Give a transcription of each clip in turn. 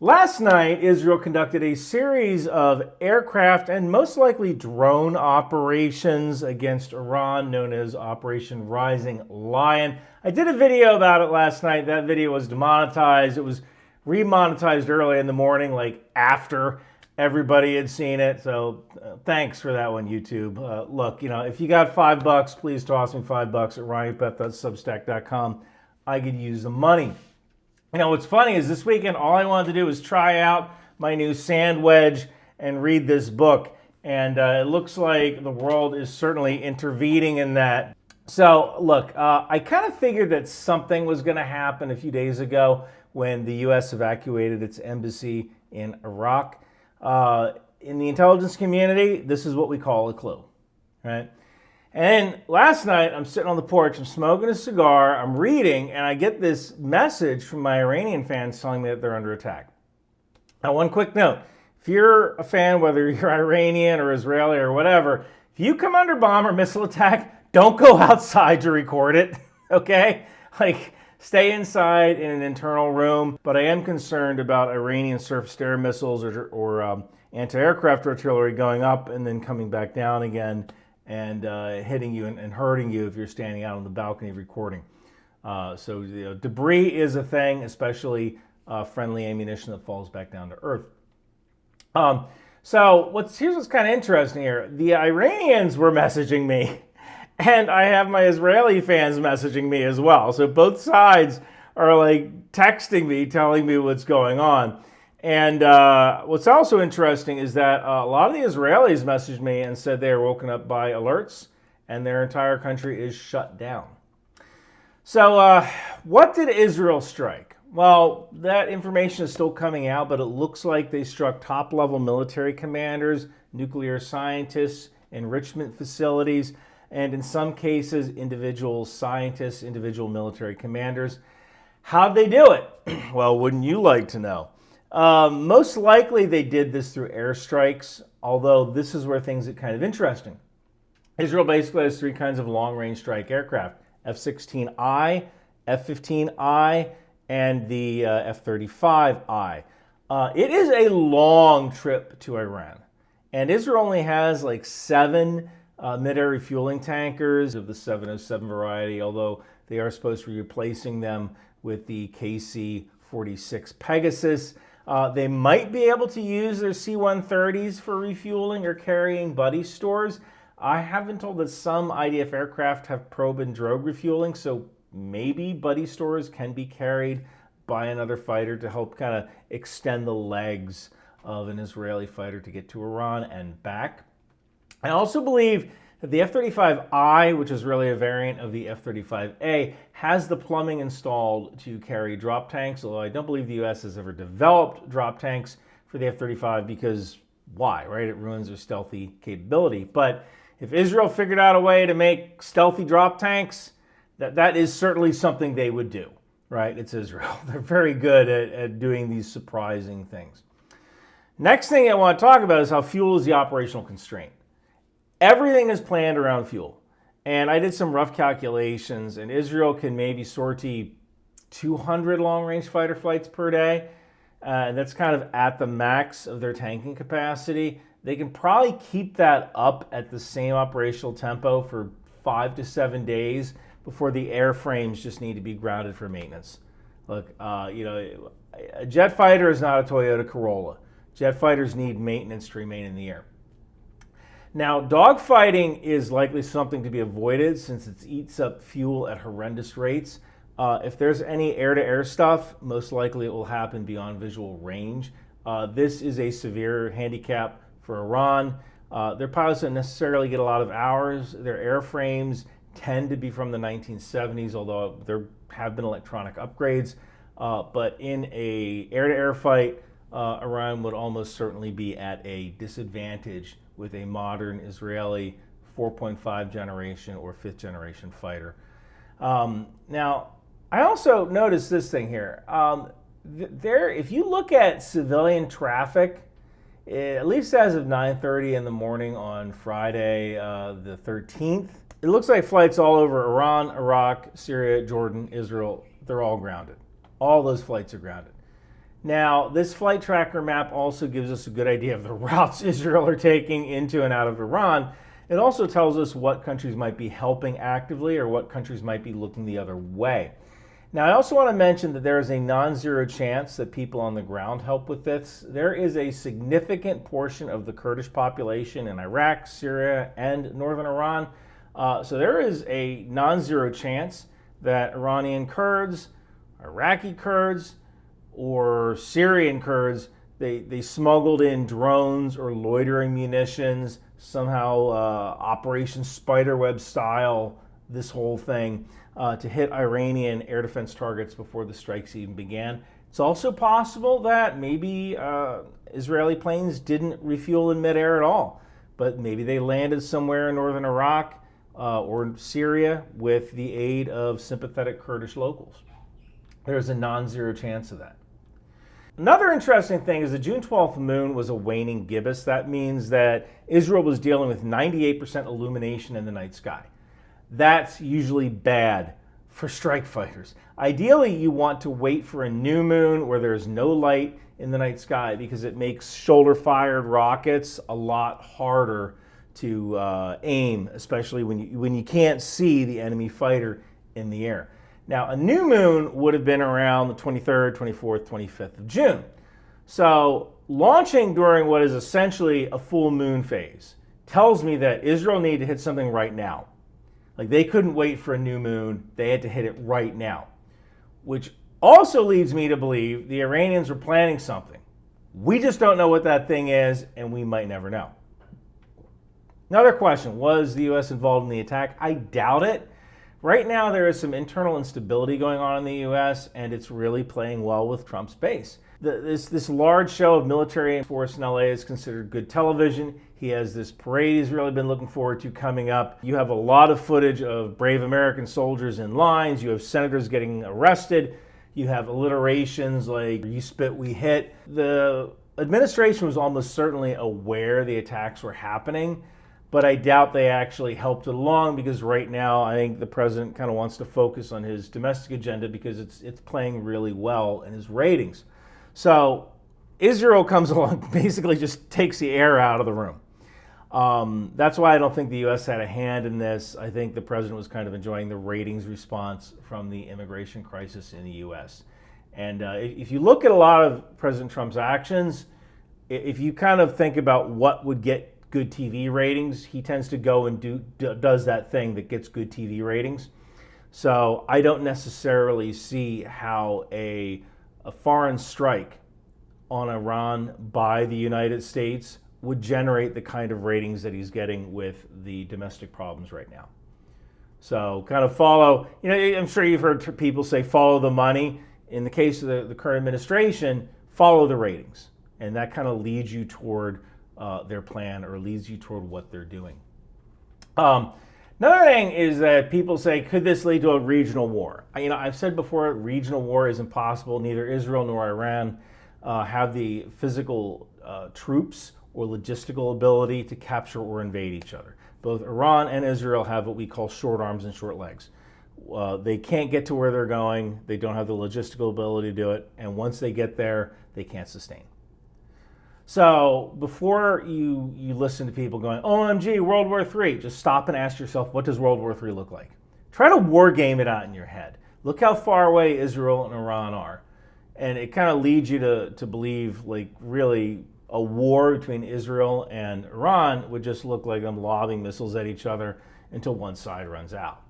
Last night, Israel conducted a series of aircraft and most likely drone operations against Iran, known as Operation Rising Lion. I did a video about it last night. That video was demonetized. It was remonetized early in the morning, like after everybody had seen it. So thanks for that one, YouTube. Look, if you got $5, please toss me $5 at ryanbeth.substack.com. I could use the money. What's funny is this weekend, all I wanted to do was try out my new sand wedge and read this book. And it looks like the world is certainly intervening in that. So, look, I kind of figured that something was going to happen a few days ago when the U.S. evacuated its embassy in Iraq. In the intelligence community, this is what we call a clue, right? And last night, I'm sitting on the porch, I'm smoking a cigar, I'm reading, and I get this message from my Iranian fans telling me that they're under attack. Now, one quick note. If you're a fan, whether you're Iranian or Israeli or whatever, if you come under bomb or missile attack, don't go outside to record it, okay? Stay inside in an internal room. But I am concerned about Iranian surface-to-air missiles or anti-aircraft artillery going up and then coming back down again, and hitting you and hurting you if you're standing out on the balcony recording. So debris is a thing, especially friendly ammunition that falls back down to earth. Here's what's kind of interesting here. The Iranians were messaging me, and I have my Israeli fans messaging me as well. So both sides are texting me, telling me what's going on. And what's also interesting is that a lot of the Israelis messaged me and said they were woken up by alerts and their entire country is shut down. So what did Israel strike? Well, that information is still coming out, but it looks like they struck top-level military commanders, nuclear scientists, enrichment facilities, and in some cases, individual scientists, individual military commanders. How'd they do it? Well, wouldn't you like to know? Most likely they did this through airstrikes, although this is where things get kind of interesting. Israel basically has three kinds of long-range strike aircraft: F-16I, F-15I, and the F-35I. It is a long trip to Iran, and Israel only has 7 mid-air refueling tankers of the 707 variety, although they are supposed to be replacing them with the KC-46 Pegasus. They might be able to use their C-130s for refueling or carrying buddy stores. I have been told that some IDF aircraft have probe and drogue refueling, so maybe buddy stores can be carried by another fighter to help kind of extend the legs of an Israeli fighter to get to Iran and back. I also believe that the F-35I, which is really a variant of the F-35A, has the plumbing installed to carry drop tanks, although I don't believe the U.S. has ever developed drop tanks for the F-35 because why, right? It ruins their stealthy capability. But if Israel figured out a way to make stealthy drop tanks, that is certainly something they would do, right? It's Israel. They're very good at doing these surprising things. Next thing I want to talk about is how fuel is the operational constraint. Everything is planned around fuel. And I did some rough calculations, and Israel can maybe sortie 200 long-range fighter flights per day. And that's kind of at the max of their tanking capacity. They can probably keep that up at the same operational tempo for 5 to 7 days before the airframes just need to be grounded for maintenance. Look, a jet fighter is not a Toyota Corolla. Jet fighters need maintenance to remain in the air. Now, dogfighting is likely something to be avoided since it eats up fuel at horrendous rates. If there's any air-to-air stuff, most likely it will happen beyond visual range. This is a severe handicap for Iran. Their pilots don't necessarily get a lot of hours. Their airframes tend to be from the 1970s, although there have been electronic upgrades. But in a air-to-air fight, Iran would almost certainly be at a disadvantage with a modern Israeli 4.5 generation or 5th generation fighter. Now, I also noticed this thing here. If you look at civilian traffic, at least as of 9:30 in the morning on Friday, the 13th, it looks like flights all over Iran, Iraq, Syria, Jordan, Israel, they're all grounded. All those flights are grounded. Now, this flight tracker map also gives us a good idea of the routes Israel are taking into and out of Iran. It also tells us what countries might be helping actively or what countries might be looking the other way. Now, I also want to mention that there is a non-zero chance that people on the ground help with this. There is a significant portion of the Kurdish population in Iraq, Syria, and northern Iran. So there is a non-zero chance that Iranian Kurds, Iraqi Kurds, or Syrian Kurds, they smuggled in drones or loitering munitions, somehow Operation Spiderweb style, this whole thing, to hit Iranian air defense targets before the strikes even began. It's also possible that maybe Israeli planes didn't refuel in midair at all, but maybe they landed somewhere in northern Iraq or Syria with the aid of sympathetic Kurdish locals. There's a non-zero chance of that. Another interesting thing is the June 12th moon was a waning gibbous. That means that Israel was dealing with 98% illumination in the night sky. That's usually bad for strike fighters. Ideally, you want to wait for a new moon where there's no light in the night sky because it makes shoulder-fired rockets a lot harder to aim, especially when you can't see the enemy fighter in the air. Now, a new moon would have been around the 23rd, 24th, 25th of June. So launching during what is essentially a full moon phase tells me that Israel needed to hit something right now. Like, they couldn't wait for a new moon. They had to hit it right now, which also leads me to believe the Iranians were planning something. We just don't know what that thing is, and we might never know. Another question, was the U.S. involved in the attack? I doubt it. Right now, there is some internal instability going on in the U.S., and it's really playing well with Trump's base. This large show of military force in L.A. is considered good television. He has this parade he's really been looking forward to coming up. You have a lot of footage of brave American soldiers in lines. You have senators getting arrested. You have alliterations like, "You spit, we hit." The administration was almost certainly aware the attacks were happening, but I doubt they actually helped it along because right now I think the president kind of wants to focus on his domestic agenda because it's playing really well in his ratings. So Israel comes along, basically just takes the air out of the room. That's why I don't think the U.S. had a hand in this. I think the president was kind of enjoying the ratings response from the immigration crisis in the U.S. And if you look at a lot of President Trump's actions, if you kind of think about what would get good TV ratings, he tends to go and does that thing that gets good TV ratings. So I don't necessarily see how a foreign strike on Iran by the United States would generate the kind of ratings that he's getting with the domestic problems right now. So kind of follow, I'm sure you've heard people say follow the money. In the case of the current administration, follow the ratings. And that kind of leads you toward their plan or leads you toward what they're doing. Another thing is that people say, could this lead to a regional war? I've said before, regional war is impossible. Neither Israel nor Iran have the physical troops or logistical ability to capture or invade each other. Both Iran and Israel have what we call short arms and short legs. They can't get to where they're going. They don't have the logistical ability to do it. And once they get there, they can't sustain. So before you listen to people going, OMG, World War III, just stop and ask yourself, what does World War III look like? Try to war game it out in your head. Look how far away Israel and Iran are. And it kind of leads you to believe, like, really a war between Israel and Iran would just look like them lobbing missiles at each other until one side runs out.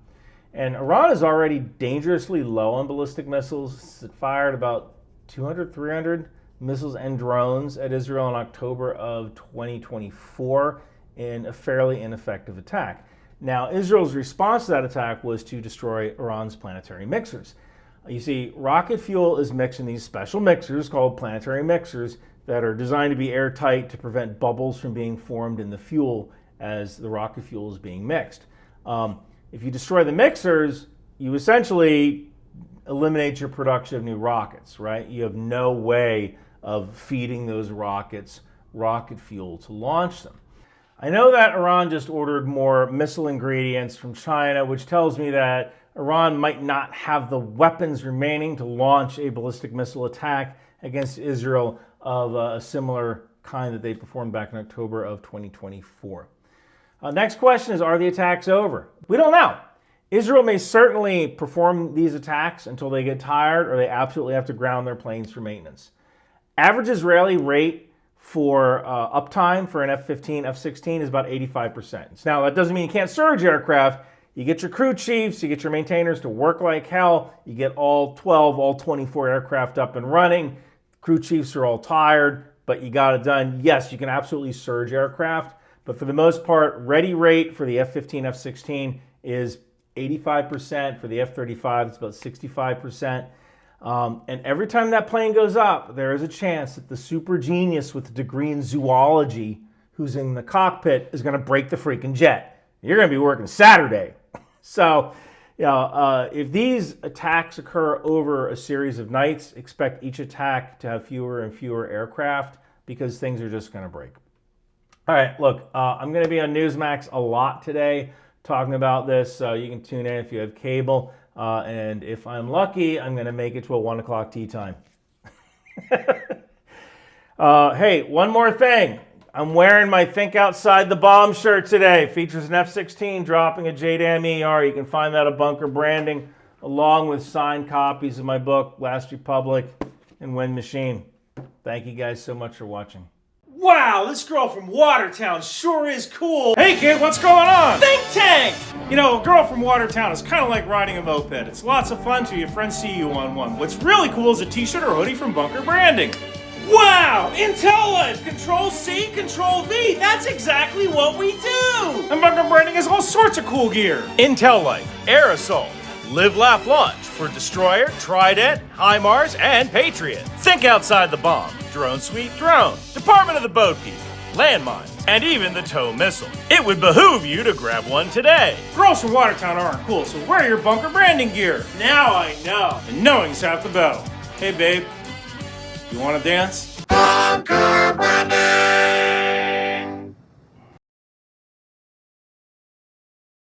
And Iran is already dangerously low on ballistic missiles. It fired about 200, 300 missiles and drones at Israel in October of 2024 in a fairly ineffective attack. Now, Israel's response to that attack was to destroy Iran's planetary mixers. You see, rocket fuel is mixed in these special mixers called planetary mixers that are designed to be airtight to prevent bubbles from being formed in the fuel as the rocket fuel is being mixed. If you destroy the mixers, you essentially eliminate your production of new rockets, right? You have no way of feeding those rockets rocket fuel to launch them. I know that Iran just ordered more missile ingredients from China, which tells me that Iran might not have the weapons remaining to launch a ballistic missile attack against Israel of a similar kind that they performed back in October of 2024. Next question is, are the attacks over? We don't know. Israel may certainly perform these attacks until they get tired or they absolutely have to ground their planes for maintenance. Average Israeli rate for uptime for an F-15, F-16 is about 85%. Now, that doesn't mean you can't surge aircraft. You get your crew chiefs, you get your maintainers to work like hell, you get all 12, all 24 aircraft up and running. Crew chiefs are all tired, but you got it done. Yes, you can absolutely surge aircraft, but for the most part, ready rate for the F-15, F-16 is 85%. For the F-35, it's about 65%. And every time that plane goes up, there is a chance that the super genius with a degree in zoology who's in the cockpit is going to break the freaking jet. You're going to be working Saturday. So, if these attacks occur over a series of nights, expect each attack to have fewer and fewer aircraft because things are just going to break. All right, look, I'm going to be on Newsmax a lot today talking about this. You can tune in if you have cable. And if I'm lucky, I'm going to make it to a 1 o'clock tea time. Hey, one more thing. I'm wearing my Think Outside the Bomb shirt today. Features an F-16 dropping a JDAM ER. You can find that at Bunker Branding, along with signed copies of my book, Last Republic and Wind Machine. Thank you guys so much for watching. Wow, this girl from Watertown sure is cool. Hey kid, what's going on? Think tank! You know, a girl from Watertown is kind of like riding a moped. It's lots of fun till your friends see you on one. What's really cool is a t-shirt or hoodie from Bunker Branding. Wow! Intel Life! Control-C, Control-V! That's exactly what we do! And Bunker Branding has all sorts of cool gear. Intel Life, Aerosol, Live, Laugh, Launch for Destroyer, Trident, HIMARS, and Patriot. Think Outside the Bomb, Drone Suite Drone, Department of the Boat People, landmines, and even the tow missile. It would behoove you to grab one today. Girls from Watertown aren't cool, so wear your Bunker Branding gear. Now I know. And knowing's half the battle. Hey babe, you wanna dance? Bunker